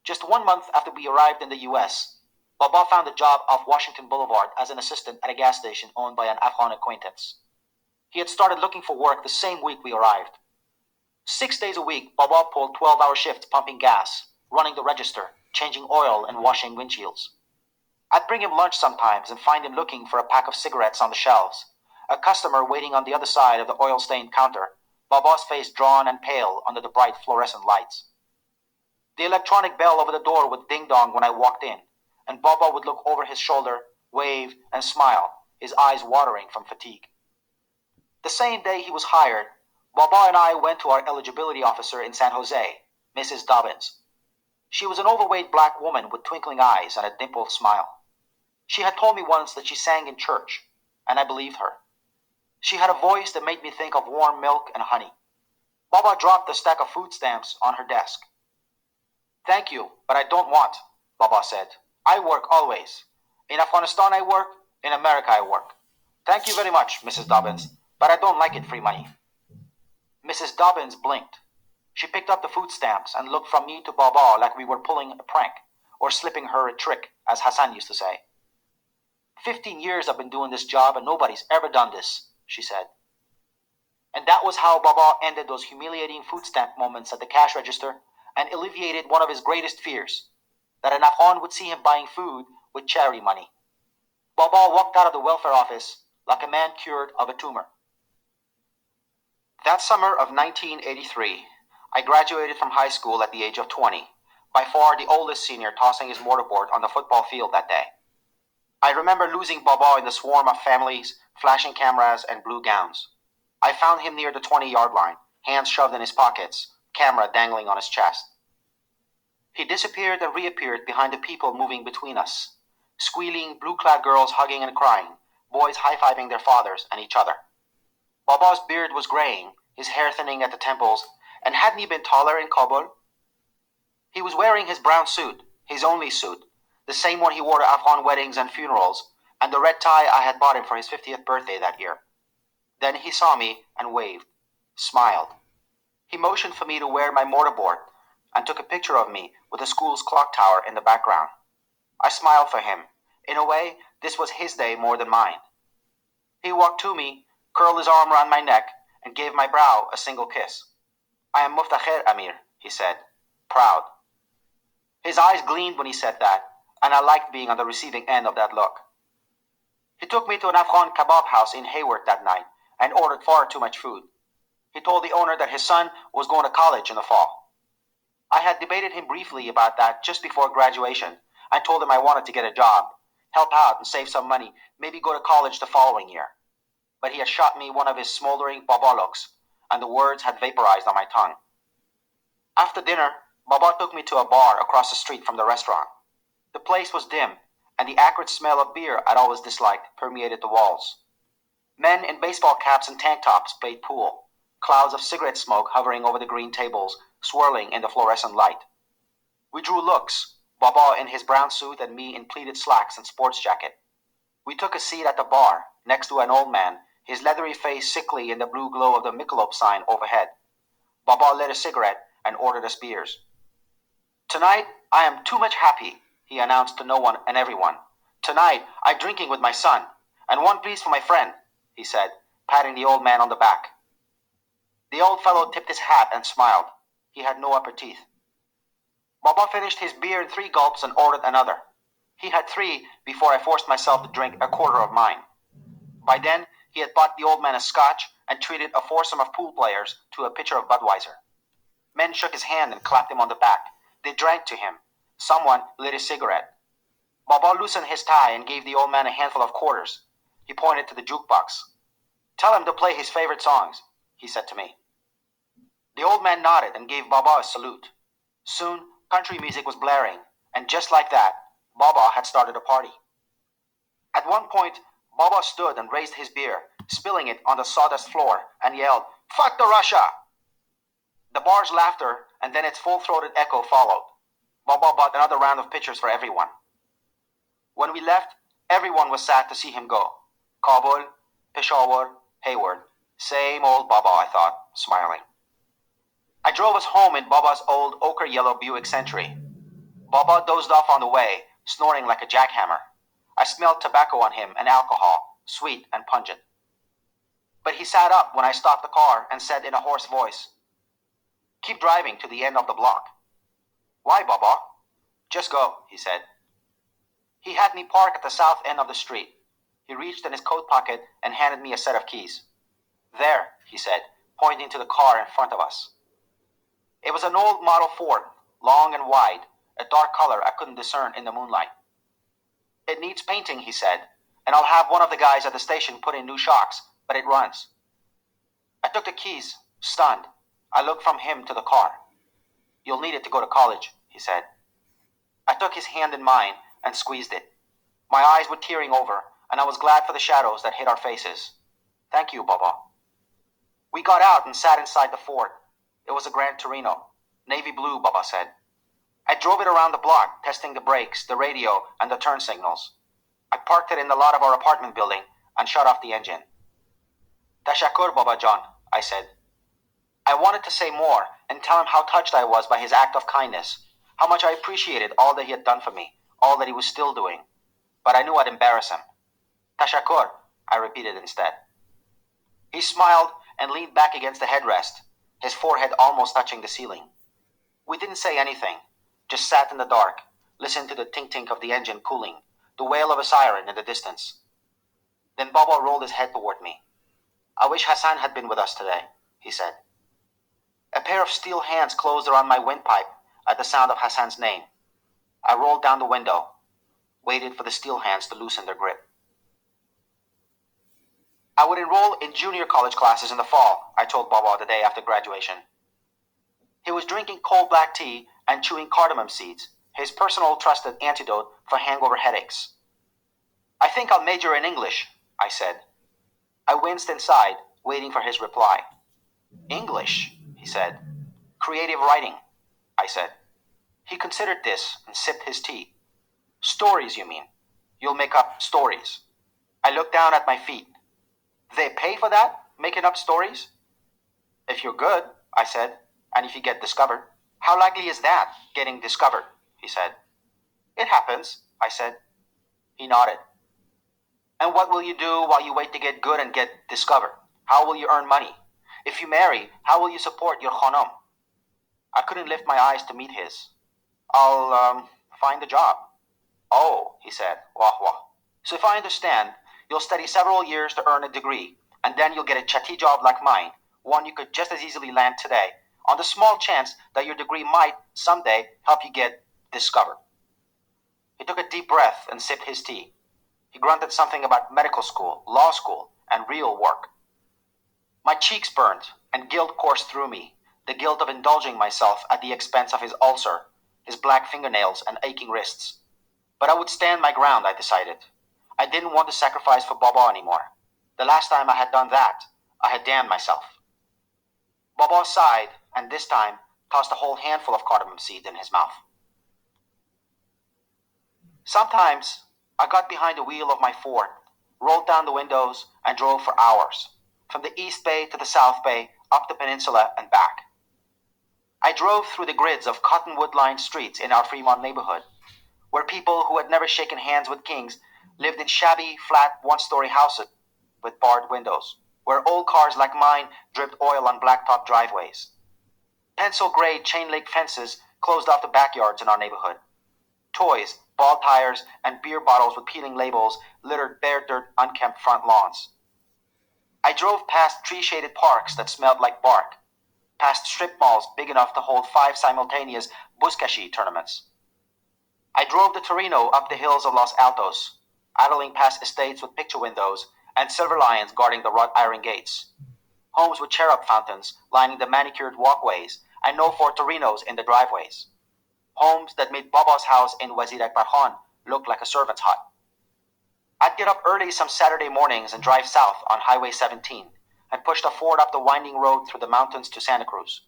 Just 1 month after we arrived in the U.S., Baba found a job off Washington Boulevard as an assistant at a gas station owned by an Afghan acquaintance. He had started looking for work the same week we arrived. 6 days a week, Baba pulled 12-hour shifts pumping gas, running the register, changing oil, and washing windshields. I'd bring him lunch sometimes and find him looking for a pack of cigarettes on the shelves, a customer waiting on the other side of the oil-stained counter, Baba's face drawn and pale under the bright fluorescent lights. The electronic bell over the door would ding-dong when I walked in, and Baba would look over his shoulder, wave, and smile, his eyes watering from fatigue. The same day he was hired, Baba and I went to our eligibility officer in San Jose, Mrs. Dobbins. She was an overweight black woman with twinkling eyes and a dimpled smile. She had told me once that she sang in church. and I believed her. She had a voice that made me think of warm milk and honey. Baba dropped the stack of food stamps on her desk. Thank you, but I don't want, Baba said. I work always. In Afghanistan I work, in America I work. Thank you very much, Mrs. Dobbins, but I don't like it free money. Mrs. Dobbins blinked. She picked up the food stamps and looked from me to Baba like we were pulling a prank, or slipping her a trick, as Hassan used to say. 15 years I've been doing this job and nobody's ever done this, she said. And that was how Baba ended those humiliating food stamp moments at the cash register and alleviated one of his greatest fears, that an Afghan would see him buying food with charity money. Baba walked out of the welfare office like a man cured of a tumor. That summer of 1983, I graduated from high school at the age of 20, by far the oldest senior tossing his mortarboard on the football field that day. I remember losing Baba in the swarm of families, flashing cameras, and blue gowns. I found him near the 20-yard line, hands shoved in his pockets, camera dangling on his chest. He disappeared and reappeared behind the people moving between us, squealing, blue-clad girls hugging and crying, boys high-fiving their fathers and each other. Baba's beard was graying, his hair thinning at the temples, and hadn't he been taller in Kabul? He was wearing his brown suit, his only suit, the same one he wore to Afghan weddings and funerals, and the red tie I had bought him for his 50th birthday that year. Then he saw me and waved, smiled. He motioned for me to wear my mortarboard and took a picture of me with the school's clock tower in the background. I smiled for him. In a way, this was his day more than mine. He walked to me, curled his arm around my neck, and gave my brow a single kiss. I am Muftakher, Amir, he said, proud. His eyes gleamed when he said that, and I liked being on the receiving end of that look. He took me to an Afghan kebab house in Hayward that night and ordered far too much food. He told the owner that his son was going to college in the fall. I had debated him briefly about that just before graduation and told him I wanted to get a job, help out and save some money, maybe go to college the following year. But he had shot me one of his smoldering Baba looks, and the words had vaporized on my tongue. After dinner, Baba took me to a bar across the street from the restaurant. The place was dim, and the acrid smell of beer I'd always disliked permeated the walls. Men in baseball caps and tank tops played pool, clouds of cigarette smoke hovering over the green tables, swirling in the fluorescent light. We drew looks, Baba in his brown suit and me in pleated slacks and sports jacket. We took a seat at the bar, next to an old man, his leathery face sickly in the blue glow of the Michelob sign overhead. Baba lit a cigarette and ordered us beers. Tonight, I am too much happy, he announced to no one and everyone. Tonight, I'm drinking with my son. And one please for my friend, he said, patting the old man on the back. The old fellow tipped his hat and smiled. He had no upper teeth. Baba finished his beer in 3 gulps and ordered another. He had 3 before I forced myself to drink a quarter of mine. By then, he had bought the old man a scotch and treated a foursome of pool players to a pitcher of Budweiser. Men shook his hand and clapped him on the back. They drank to him. Someone lit a cigarette. Baba loosened his tie and gave the old man a handful of quarters. He pointed to the jukebox. Tell him to play his favorite songs, he said to me. The old man nodded and gave Baba a salute. Soon, country music was blaring, and just like that, Baba had started a party. At one point, Baba stood and raised his beer, spilling it on the sawdust floor, and yelled, "Fuck the Russia!" The bar's laughter and then its full-throated echo followed. Baba bought another round of pitchers for everyone. When we left, everyone was sad to see him go. Kabul, Peshawar, Hayward. Same old Baba, I thought, smiling. I drove us home in Baba's old ochre-yellow Buick Century. Baba dozed off on the way, snoring like a jackhammer. I smelled tobacco on him and alcohol, sweet and pungent. But he sat up when I stopped the car and said in a hoarse voice, "Keep driving to the end of the block." "Why, Baba?" "Just go," he said. He had me park at the south end of the street. He reached in his coat pocket and handed me a set of keys. "There," he said, pointing to the car in front of us. It was an old Model Ford, long and wide, a dark color I couldn't discern in the moonlight. "It needs painting," he said, "and I'll have one of the guys at the station put in new shocks, but it runs." I took the keys, stunned. I looked from him to the car. "You'll need it to go to college," he said. I took his hand in mine and squeezed it. My eyes were tearing over. and I was glad for the shadows that hid our faces. Thank you, Baba. We got out and sat inside the fort. It was a Grand Torino. Navy blue, Baba said. I drove it around the block, testing the brakes, the radio, and the turn signals. I parked it in the lot of our apartment building and shut off the engine. Tashakur, Baba John, I said. I wanted to say more and tell him how touched I was by his act of kindness, how much I appreciated all that he had done for me, all that he was still doing. But I knew I'd embarrass him. Tashakur, I repeated instead. He smiled and leaned back against the headrest, his forehead almost touching the ceiling. We didn't say anything, just sat in the dark, listened to the tink-tink of the engine cooling, the wail of a siren in the distance. Then Baba rolled his head toward me. I wish Hassan had been with us today, he said. A pair of steel hands closed around my windpipe at the sound of Hassan's name. I rolled down the window, waited for the steel hands to loosen their grip. I would enroll in junior college classes in the fall, I told Baba the day after graduation. He was drinking cold black tea and chewing cardamom seeds, his personal trusted antidote for hangover headaches. I think I'll major in English, I said. I winced inside, waiting for his reply. English, he said. Creative writing, I said. He considered this and sipped his tea. Stories, you mean? You'll make up stories. I looked down at my feet. They pay for that? Making up stories? If you're good, I said, and if you get discovered. How likely is that, getting discovered? He said. It happens, I said. He nodded. And what will you do while you wait to get good and get discovered? How will you earn money? If you marry, how will you support your khanam? I couldn't lift my eyes to meet his. I'll find a job. Oh, he said, wah wah. So if I understand, you'll study several years to earn a degree, and then you'll get a chatty job like mine, one you could just as easily land today, on the small chance that your degree might, someday, help you get discovered. He took a deep breath and sipped his tea. He grunted something about medical school, law school, and real work. My cheeks burned, and guilt coursed through me, the guilt of indulging myself at the expense of his ulcer, his black fingernails, and aching wrists. But I would stand my ground, I decided. I didn't want to sacrifice for Baba anymore. The last time I had done that, I had damned myself. Baba sighed, and this time tossed a whole handful of cardamom seeds in his mouth. Sometimes I got behind the wheel of my Ford, rolled down the windows, and drove for hours, from the East Bay to the South Bay, up the peninsula and back. I drove through the grids of cottonwood-lined streets in our Fremont neighborhood, where people who had never shaken hands with kings lived in shabby, flat, one-story houses with barred windows, where old cars like mine dripped oil on blacktop driveways. Pencil-gray chain-link fences closed off the backyards in our neighborhood. Toys, ball tires, and beer bottles with peeling labels littered bare dirt, unkempt front lawns. I drove past tree-shaded parks that smelled like bark, past strip malls big enough to hold 5 simultaneous buzkashi tournaments. I drove the Torino up the hills of Los Altos, idling past estates with picture windows and silver lions guarding the wrought iron gates, homes with cherub fountains lining the manicured walkways and no Fort Torinos in the driveways, homes that made Baba's house in Wazir Akbar look like a servant's hut. I'd get up early some Saturday mornings and drive south on Highway 17 and push the Ford up the winding road through the mountains to Santa Cruz.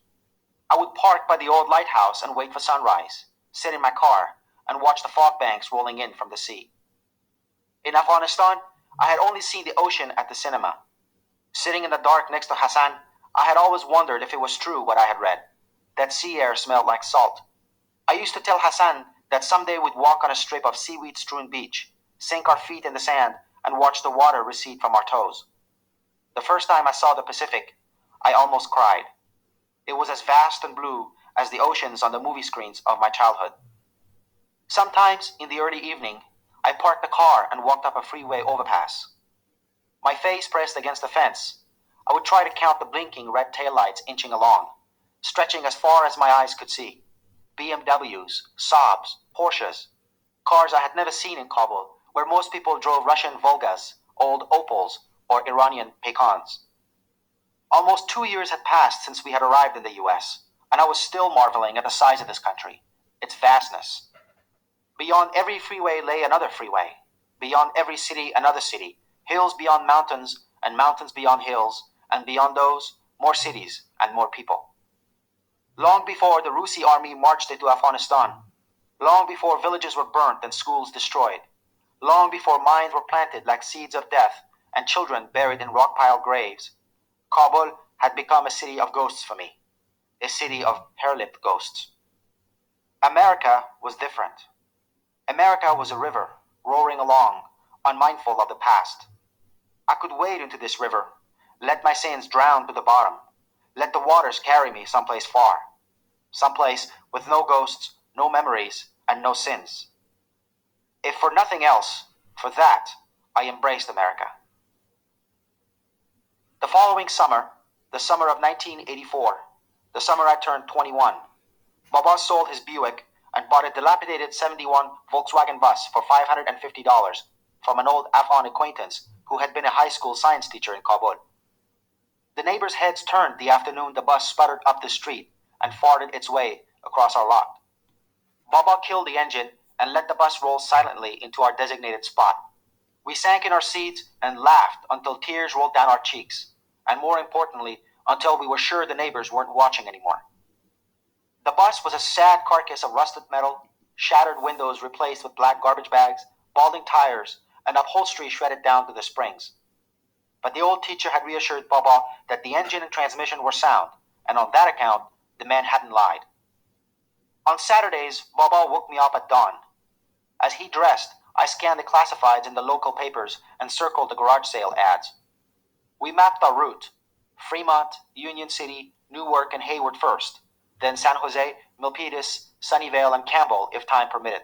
I would park by the old lighthouse and wait for sunrise, sit in my car, and watch the fog banks rolling in from the sea. In Afghanistan, I had only seen the ocean at the cinema. Sitting in the dark next to Hassan, I had always wondered if it was true what I had read, that sea air smelled like salt. I used to tell Hassan that someday we'd walk on a strip of seaweed-strewn beach, sink our feet in the sand, and watch the water recede from our toes. The first time I saw the Pacific, I almost cried. It was as vast and blue as the oceans on the movie screens of my childhood. Sometimes, in the early evening, I parked the car and walked up a freeway overpass. My face pressed against the fence, I would try to count the blinking red taillights inching along, stretching as far as my eyes could see. BMWs, Saabs, Porsches, cars I had never seen in Kabul, where most people drove Russian Volgas, old Opals, or Iranian Pekans. Almost 2 years had passed since we had arrived in the US, and I was still marveling at the size of this country, its vastness. Beyond every freeway lay another freeway. Beyond every city, another city. Hills beyond mountains, and mountains beyond hills, and beyond those, more cities and more people. Long before the Rusi army marched into Afghanistan, long before villages were burnt and schools destroyed, long before mines were planted like seeds of death and children buried in rock-piled graves, Kabul had become a city of ghosts for me, a city of hair-lipped ghosts. America was different. America was a river, roaring along, unmindful of the past. I could wade into this river, let my sins drown to the bottom, let the waters carry me someplace far, someplace with no ghosts, no memories, and no sins. If for nothing else, for that, I embraced America. The following summer, the summer of 1984, the summer I turned 21, Baba sold his Buick and bought a dilapidated 71 Volkswagen bus for $550 from an old Afghan acquaintance who had been a high school science teacher in Kabul. The neighbors' heads turned the afternoon the bus sputtered up the street and farted its way across our lot. Baba killed the engine and let the bus roll silently into our designated spot. We sank in our seats and laughed until tears rolled down our cheeks, and more importantly, until we were sure the neighbors weren't watching anymore. The bus was a sad carcass of rusted metal, shattered windows replaced with black garbage bags, balding tires, and upholstery shredded down to the springs. But the old teacher had reassured Baba that the engine and transmission were sound, and on that account, the man hadn't lied. On Saturdays, Baba woke me up at dawn. As he dressed, I scanned the classifieds in the local papers and circled the garage sale ads. We mapped our route: Fremont, Union City, Newark, and Hayward first, then San Jose, Milpitas, Sunnyvale, and Campbell if time permitted.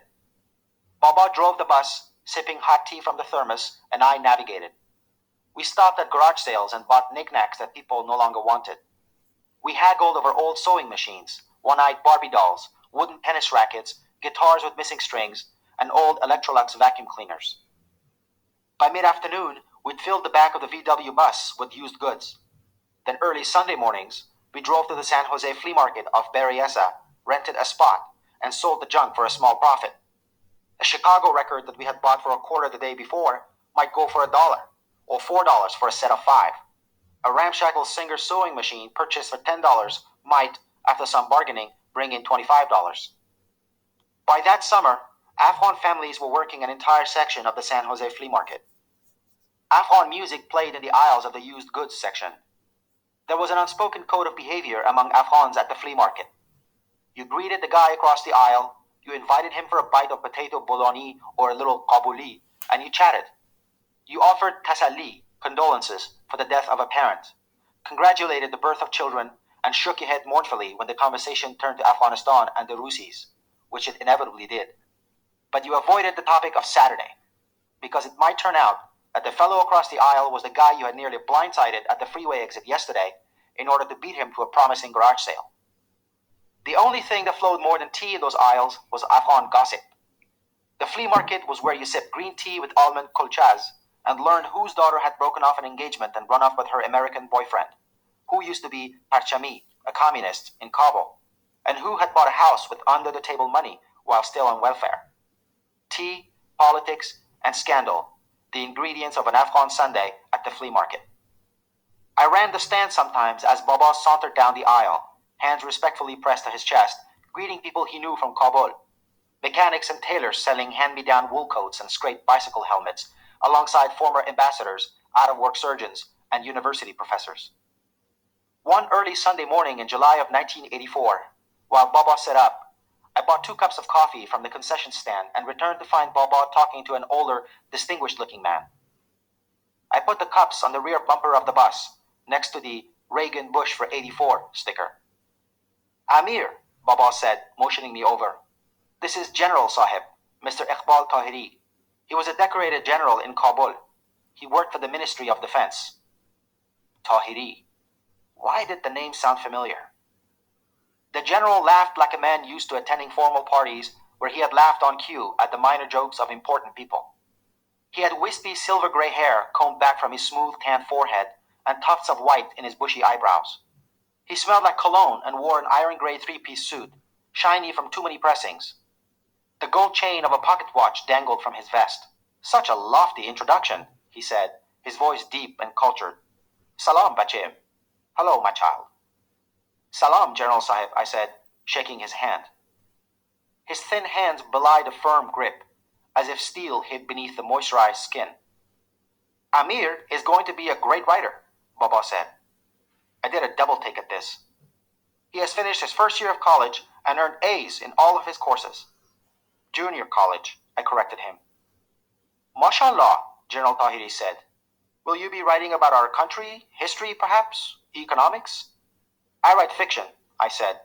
Baba drove the bus, sipping hot tea from the thermos, and I navigated. We stopped at garage sales and bought knickknacks that people no longer wanted. We haggled over old sewing machines, one-eyed Barbie dolls, wooden tennis rackets, guitars with missing strings, and old Electrolux vacuum cleaners. By mid-afternoon, we'd filled the back of the VW bus with used goods. Then early Sunday mornings, we drove to the San Jose flea market off Berryessa, rented a spot, and sold the junk for a small profit. A Chicago record that we had bought for a quarter the day before might go for $1, or $4 for a set of 5. A ramshackle Singer sewing machine purchased for $10 might, after some bargaining, bring in $25. By that summer, Afghan families were working an entire section of the San Jose flea market. Afghan music played in the aisles of the used goods section. There was an unspoken code of behavior among Afghans at the flea market. You greeted the guy across the aisle, you invited him for a bite of potato bolognese or a little kabuli, and you chatted. You offered tasalli, condolences, for the death of a parent, congratulated the birth of children, and shook your head mournfully when the conversation turned to Afghanistan and the Rusis, which it inevitably did. But you avoided the topic of Saturday, because it might turn out that the fellow across the aisle was the guy you had nearly blindsided at the freeway exit yesterday in order to beat him to a promising garage sale. The only thing that flowed more than tea in those aisles was Afghan gossip. The flea market was where you sipped green tea with almond kulchas and learned whose daughter had broken off an engagement and run off with her American boyfriend, who used to be Parchami, a communist, in Kabul, and who had bought a house with under-the-table money while still on welfare. Tea, politics, and scandal, the ingredients of an Afghan Sunday at the flea market. I ran the stand sometimes as Baba sauntered down the aisle, hands respectfully pressed to his chest, greeting people he knew from Kabul. Mechanics and tailors selling hand-me-down wool coats and scraped bicycle helmets, alongside former ambassadors, out-of-work surgeons, and university professors. One early Sunday morning in July of 1984, while Baba set up, I bought 2 cups of coffee from the concession stand and returned to find Baba talking to an older, distinguished-looking man. I put the cups on the rear bumper of the bus, next to the Reagan Bush for 84 sticker. Amir, Baba said, motioning me over. This is General Sahib, Mr. Iqbal Tahiri. He was a decorated general in Kabul. He worked for the Ministry of Defense. Tahiri. Why did the name sound familiar? The general laughed like a man used to attending formal parties where he had laughed on cue at the minor jokes of important people. He had wispy silver-gray hair combed back from his smooth tan forehead and tufts of white in his bushy eyebrows. He smelled like cologne and wore an iron-gray 3-piece suit, shiny from too many pressings. The gold chain of a pocket watch dangled from his vest. Such a lofty introduction, he said, his voice deep and cultured. Salam, Bachim. Hello, my child. Salam, General Sahib, I said, shaking his hand. His thin hands belied a firm grip, as if steel hid beneath the moisturized skin. Amir is going to be a great writer, Baba said. I did a double take at this. He has finished his first year of college and earned A's in all of his courses. Junior college, I corrected him. Mashallah, General Tahiri said. Will you be writing about our country, history perhaps, economics? I write fiction, I said,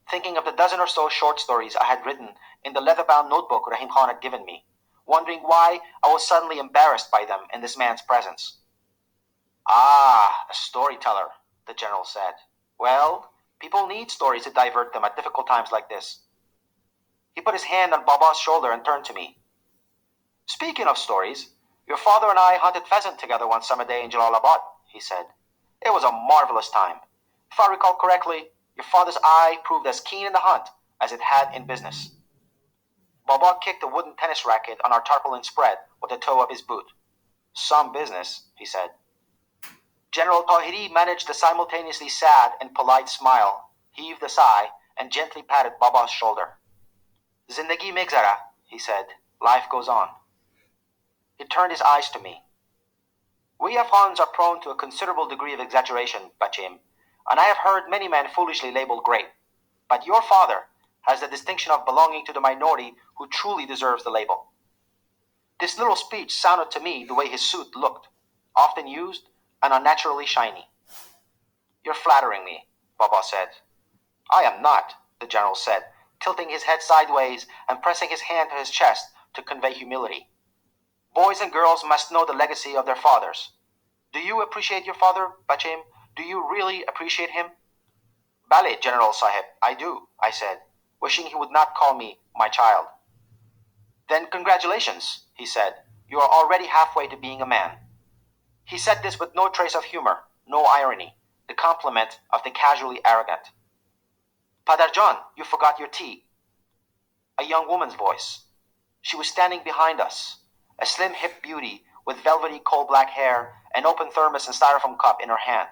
thinking of the dozen or so short stories I had written in the leather-bound notebook Rahim Khan had given me, wondering why I was suddenly embarrassed by them in this man's presence. Ah, a storyteller, the general said. Well, people need stories to divert them at difficult times like this. He put his hand on Baba's shoulder and turned to me. Speaking of stories, your father and I hunted pheasant together one summer day in Jalalabad, he said. It was a marvelous time. If I recall correctly, your father's eye proved as keen in the hunt as it had in business. Baba kicked a wooden tennis racket on our tarpaulin spread with the toe of his boot. Some business, he said. General Tahiri managed a simultaneously sad and polite smile, heaved a sigh, and gently patted Baba's shoulder. Zindagi mein zara, he said. Life goes on. He turned his eyes to me. We Afghans are prone to a considerable degree of exaggeration, Bachim, and I have heard many men foolishly labeled great. But your father has the distinction of belonging to the minority who truly deserves the label. This little speech sounded to me the way his suit looked, often used and unnaturally shiny. You're flattering me, Baba said. I am not, the general said, tilting his head sideways and pressing his hand to his chest to convey humility. Boys and girls must know the legacy of their fathers. Do you appreciate your father, Bachim? Do you really appreciate him? Bale, General Sahib, I do, I said, wishing he would not call me my child. Then congratulations, he said. You are already halfway to being a man. He said this with no trace of humor, no irony, the compliment of the casually arrogant. Padarjan, you forgot your tea. A young woman's voice. She was standing behind us, a slim hip beauty with velvety coal-black hair, an open thermos and styrofoam cup in her hand.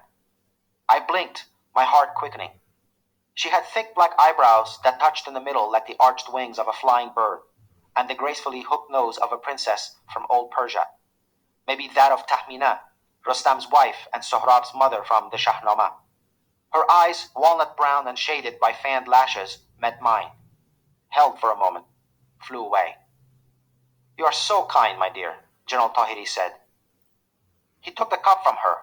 I blinked, my heart quickening. She had thick black eyebrows that touched in the middle like the arched wings of a flying bird, and the gracefully hooked nose of a princess from old Persia. Maybe that of Tahmina, Rustam's wife and Sohrab's mother from the Shahnama. Her eyes, walnut brown and shaded by fanned lashes, met mine. Held for a moment, flew away. You are so kind, my dear, General Tahiri said. He took the cup from her.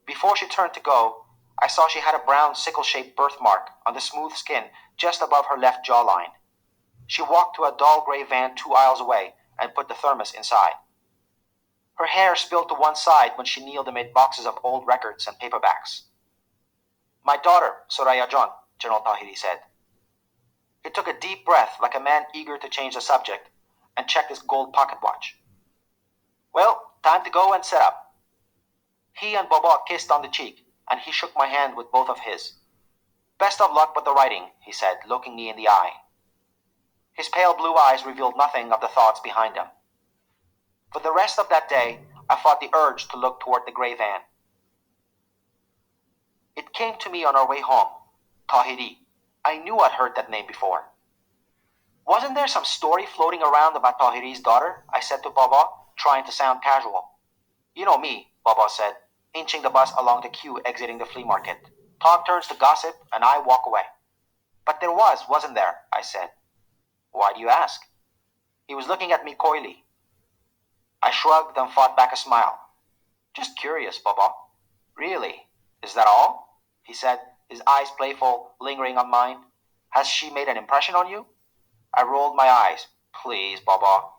Before she turned to go, I saw she had a brown sickle-shaped birthmark on the smooth skin just above her left jawline. She walked to a dull gray van 2 aisles away and put the thermos inside. Her hair spilled to one side when she kneeled amid boxes of old records and paperbacks. My daughter, Soraya John, General Tahiri said. He took a deep breath like a man eager to change the subject and checked his gold pocket watch. Well, time to go and set up. He and Baba kissed on the cheek, and he shook my hand with both of his. Best of luck with the writing, he said, looking me in the eye. His pale blue eyes revealed nothing of the thoughts behind them. For the rest of that day, I fought the urge to look toward the gray van. It came to me on our way home. Tahiri. I knew I'd heard that name before. Wasn't there some story floating around about Tahiri's daughter? I said to Baba, trying to sound casual. You know me, Baba said, inching the bus along the queue exiting the flea market. Talk turns to gossip, and I walk away. But there was, wasn't there? I said. Why do you ask? He was looking at me coyly. I shrugged and fought back a smile. Just curious, Baba. Really? Is that all? He said, his eyes playful, lingering on mine. Has she made an impression on you? I rolled my eyes. Please, Baba.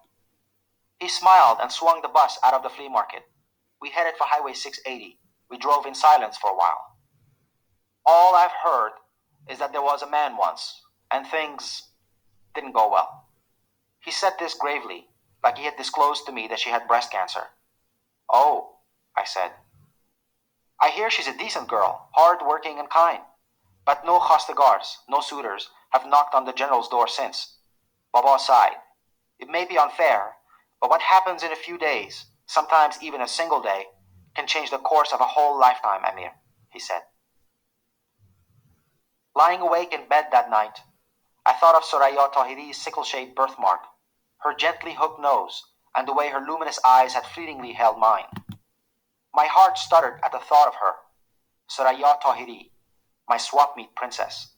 He smiled and swung the bus out of the flea market. We headed for Highway 680. We drove in silence for a while. All I've heard is that there was a man once, and things didn't go well. He said this gravely, like he had disclosed to me that she had breast cancer. Oh, I said. I hear she's a decent girl, hard-working and kind. But no khastagars, no suitors, have knocked on the general's door since. Baba sighed. It may be unfair, But what happens in a few days, sometimes even a single day, can change the course of a whole lifetime, Amir, he said. Lying awake in bed that night, I thought of Soraya Tahiri's sickle-shaped birthmark, her gently hooked nose, and the way her luminous eyes had fleetingly held mine. My heart stuttered at the thought of her, Soraya Tahiri, my swap meet princess.